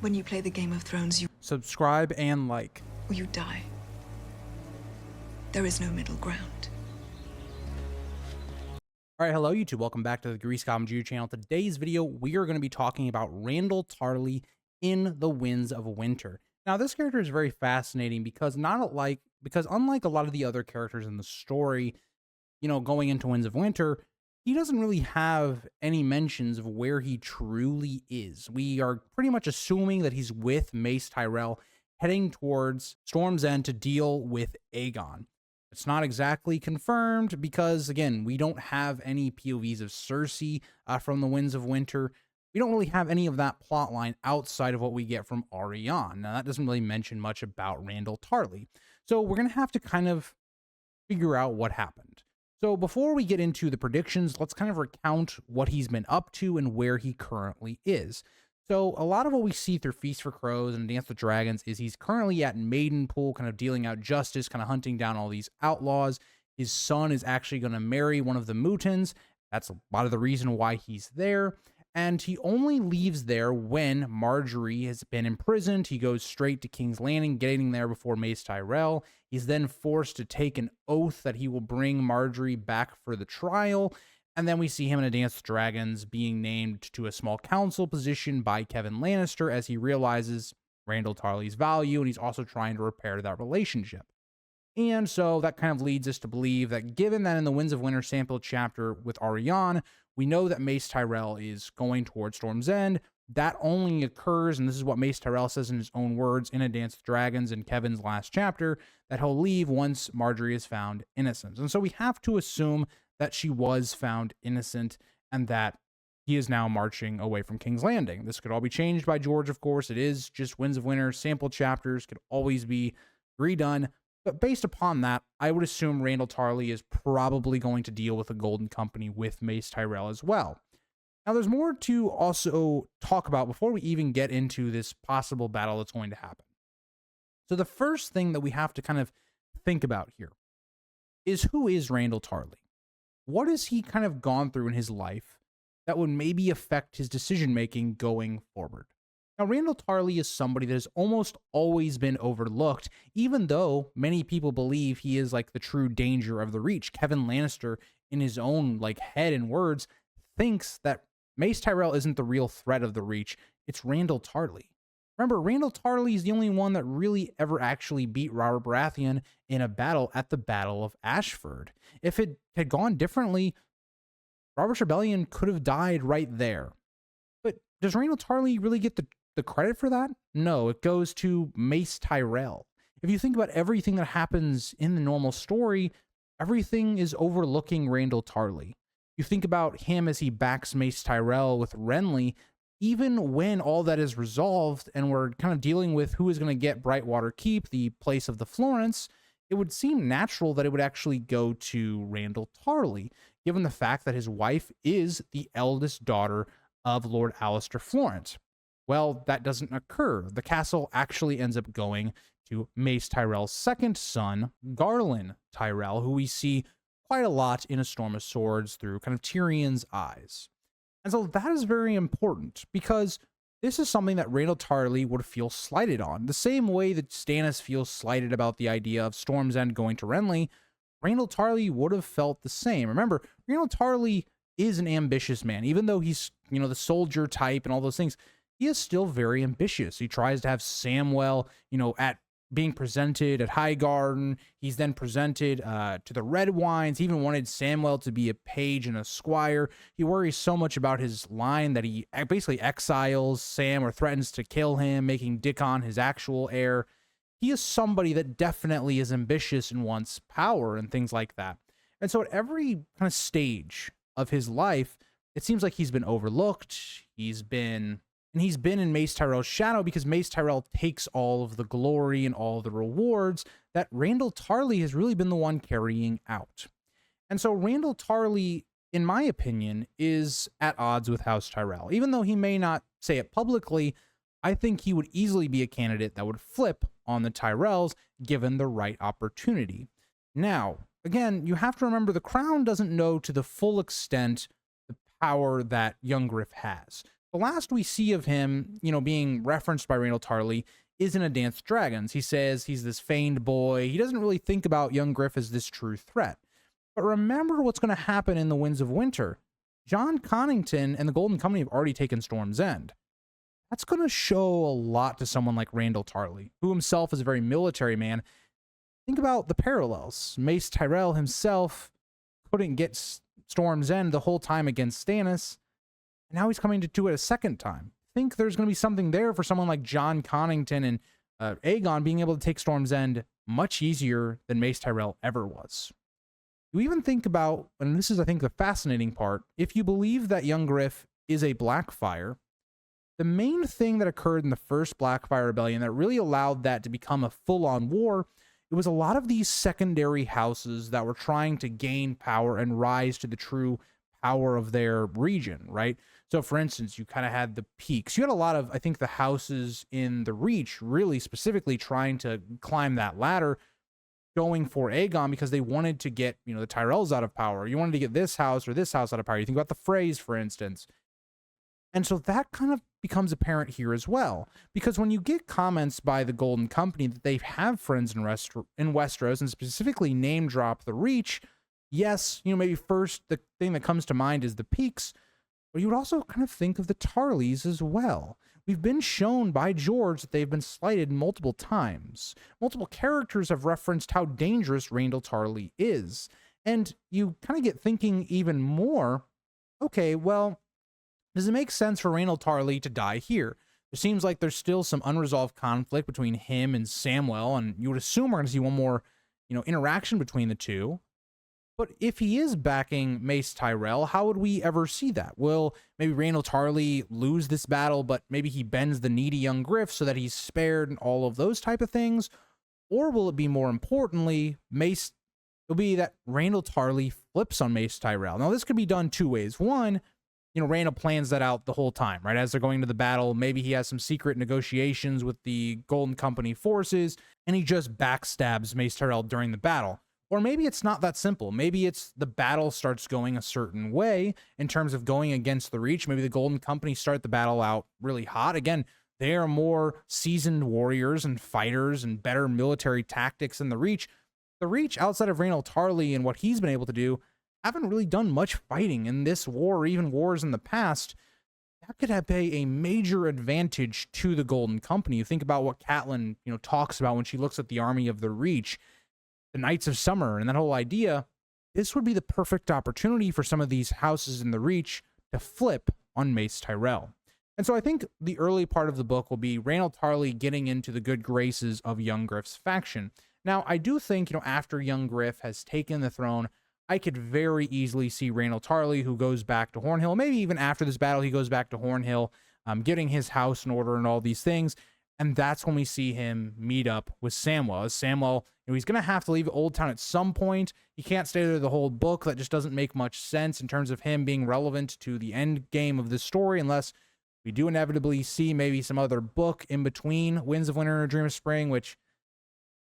When you play the Game of Thrones, Subscribe and like. or you die. There is no middle ground. All right, hello YouTube. Welcome back to the Grease Goblin Jr. channel. Today's video, we are going to be talking about Randyll Tarly in The Winds of Winter. Now, this character is very fascinating because unlike a lot of the other characters in the story, going into Winds of Winter, he doesn't really have any mentions of where he truly is. We are pretty much assuming that he's with Mace Tyrell, heading towards Storm's End to deal with Aegon. It's not exactly confirmed because, again, we don't have any POVs of Cersei from the Winds of Winter. We don't really have any of that plot line outside of what we get from Arianne. Now, that doesn't really mention much about Randyll Tarly. So we're going to have to kind of figure out what happened. So before we get into the predictions, let's kind of recount what he's been up to and where he currently is. So a lot of what we see through Feast for Crows and Dance with Dragons is he's currently at Maidenpool, kind of dealing out justice, kind of hunting down all these outlaws. His son is actually going to marry one of the Mutons. That's a lot of the reason why he's there. And he only leaves there when Marjorie has been imprisoned. He goes straight to King's Landing, getting there before Mace Tyrell. He's then forced to take an oath that he will bring Marjorie back for the trial. And then we see him in A Dance with Dragons being named to a small council position by Kevin Lannister as he realizes Randyll Tarly's value, and he's also trying to repair that relationship. And so that kind of leads us to believe that given that in the Winds of Winter sample chapter with Arianne, we know that Mace Tyrell is going towards Storm's End. That only occurs, and this is what Mace Tyrell says in his own words in A Dance with Dragons in Kevin's last chapter, that he'll leave once Marjorie is found innocent. And so we have to assume that she was found innocent and that he is now marching away from King's Landing. This could all be changed by George, of course. It is just Winds of Winter. Sample chapters could always be redone. But based upon that, I would assume Randyll Tarly is probably going to deal with the Golden Company with Mace Tyrell as well. Now, there's more to also talk about before we even get into this possible battle that's going to happen. So the first thing that we have to kind of think about here is, who is Randyll Tarly? What has he kind of gone through in his life that would maybe affect his decision-making going forward? Now, Randyll Tarly is somebody that has almost always been overlooked, even though many people believe he is like the true danger of the Reach. Kevin Lannister, in his own head and words, thinks that Mace Tyrell isn't the real threat of the Reach. It's Randyll Tarly. Remember, Randyll Tarly is the only one that really ever actually beat Robert Baratheon in a battle at the Battle of Ashford. If it had gone differently, Robert's Rebellion could have died right there. But does Randyll Tarly really get the credit for that? No, it goes to Mace Tyrell. If you think about everything that happens in the normal story, everything is overlooking Randyll Tarly. You think about him as he backs Mace Tyrell with Renly. Even when all that is resolved and we're kind of dealing with who is going to get Brightwater Keep, the place of the Florence, it would seem natural that it would actually go to Randyll Tarly, given the fact that his wife is the eldest daughter of Lord Alistair Florent. Well, that doesn't occur. The castle actually ends up going to Mace Tyrell's second son, Garland Tyrell, who we see quite a lot in A Storm of Swords through kind of Tyrion's eyes. And so that is very important because this is something that Randyll Tarly would feel slighted on. The same way that Stannis feels slighted about the idea of Storm's End going to Renly, Randyll Tarly would have felt the same. Remember, Randyll Tarly is an ambitious man. Even though he's, the soldier type and all those things, he is still very ambitious. He tries to have Samwell, at being presented at Highgarden. He's then presented to the Red Wines. He even wanted Samwell to be a page and a squire. He worries so much about his line that he basically exiles Sam or threatens to kill him, making Dickon his actual heir. He is somebody that definitely is ambitious and wants power and things like that. And so at every kind of stage of his life, it seems like he's been overlooked. He's been in Mace Tyrell's shadow because Mace Tyrell takes all of the glory and all of the rewards that Randyll Tarly has really been the one carrying out. And so Randyll Tarly, in my opinion, is at odds with House Tyrell. Even though he may not say it publicly, I think he would easily be a candidate that would flip on the Tyrells given the right opportunity. Now, again, you have to remember the Crown doesn't know to the full extent the power that young Griff has. The last we see of him, being referenced by Randyll Tarly is in A Dance with Dragons. He says he's this feigned boy. He doesn't really think about young Griff as this true threat. But remember what's going to happen in the Winds of Winter. John Connington and the Golden Company have already taken Storm's End. That's going to show a lot to someone like Randyll Tarly, who himself is a very military man. Think about the parallels. Mace Tyrell himself couldn't get Storm's End the whole time against Stannis, and now he's coming to do it a second time. I think there's going to be something there for someone like John Connington and Aegon being able to take Storm's End much easier than Mace Tyrell ever was. You even think about, and this is, I think, the fascinating part, if you believe that young Griff is a Blackfire, the main thing that occurred in the first Blackfire Rebellion that really allowed that to become a full-on war, it was a lot of these secondary houses that were trying to gain power and rise to the true power of their region, right? So, for instance, you kind of had the Peaks. You had a lot of, I think, the houses in the Reach really specifically trying to climb that ladder, going for Aegon because they wanted to get, the Tyrells out of power. You wanted to get this house or this house out of power. You think about the Freys, for instance. And so that kind of becomes apparent here as well, because when you get comments by the Golden Company that they have friends in Westeros and specifically name drop the Reach, yes, maybe first the thing that comes to mind is the Peaks, but you would also kind of think of the Tarlys as well. We've been shown by George that they've been slighted multiple times. Multiple characters have referenced how dangerous Randyll Tarly is. And you kind of get thinking even more, okay, well, does it make sense for Randyll Tarly to die here? It seems like there's still some unresolved conflict between him and Samwell, and you would assume we're going to see one more, interaction between the two. But if he is backing Mace Tyrell, how would we ever see that? Will maybe Randyll Tarly lose this battle, but maybe he bends the knee to young Griff so that he's spared and all of those type of things? Or will it be more importantly, it'll be that Randyll Tarly flips on Mace Tyrell? Now, this could be done two ways. One, Randyll plans that out the whole time, right? As they're going to the battle, maybe he has some secret negotiations with the Golden Company forces, and he just backstabs Mace Tyrell during the battle. Or maybe it's not that simple. Maybe it's the battle starts going a certain way in terms of going against the Reach. Maybe the Golden Company start the battle out really hot. Again, they are more seasoned warriors and fighters and better military tactics than the Reach. The Reach, outside of Randyll Tarly and what he's been able to do, haven't really done much fighting in this war or even wars in the past. That could have a major advantage to the Golden Company. You think about what Catelyn, talks about when she looks at the army of the Reach, the Knights of Summer, and that whole idea. This would be the perfect opportunity for some of these houses in the Reach to flip on Mace Tyrell. And so I think the early part of the book will be Randyll Tarly getting into the good graces of young Griff's faction. Now, I do think, after young Griff has taken the throne, I could very easily see Randyll Tarly, who goes back to Hornhill. Maybe even after this battle, he goes back to Hornhill, getting his house in order and all these things. And that's when we see him meet up with Samwell. As Samwell, he's going to have to leave Old Town at some point. He can't stay there the whole book. That just doesn't make much sense in terms of him being relevant to the end game of this story, unless we do inevitably see maybe some other book in between Winds of Winter and A Dream of Spring, which,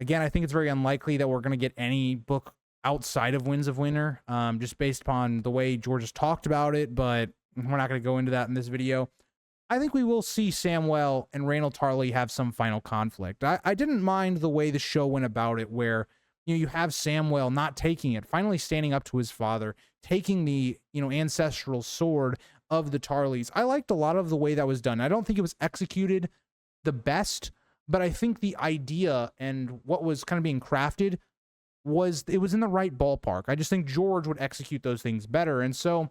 again, I think it's very unlikely that we're going to get any book outside of Winds of Winter, just based upon the way George has talked about it, but we're not going to go into that in this video. I think we will see Samwell and Randyll Tarly have some final conflict. I didn't mind the way the show went about it, where you have Samwell not taking it, finally standing up to his father, taking the ancestral sword of the Tarlys. I liked a lot of the way that was done. I don't think it was executed the best, but I think the idea and what was kind of being crafted was in the right ballpark. I just think George would execute those things better, and so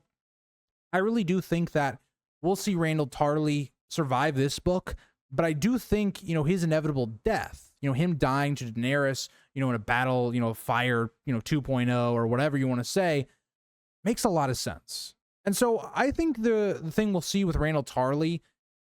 I really do think that we'll see Randyll Tarly survive this book, but I do think, his inevitable death, him dying to Daenerys, in a battle, fire, 2.0 or whatever you want to say, makes a lot of sense. And so I think the thing we'll see with Randyll Tarly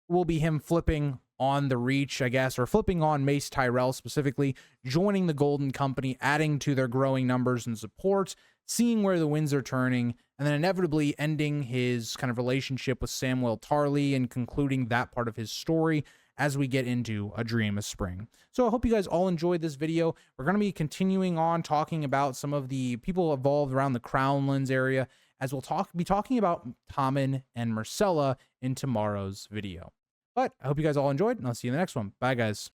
will be him flipping on the Reach, I guess, or flipping on Mace Tyrell specifically, joining the Golden Company, adding to their growing numbers and support, seeing where the winds are turning, and then inevitably ending his kind of relationship with Samwell Tarly and concluding that part of his story as we get into A Dream of Spring. So I hope you guys all enjoyed this video. We're going to be continuing on talking about some of the people involved around the Crownlands area as we'll be talking about Tommen and Myrcella in tomorrow's video. But I hope you guys all enjoyed, and I'll see you in the next one. Bye, guys.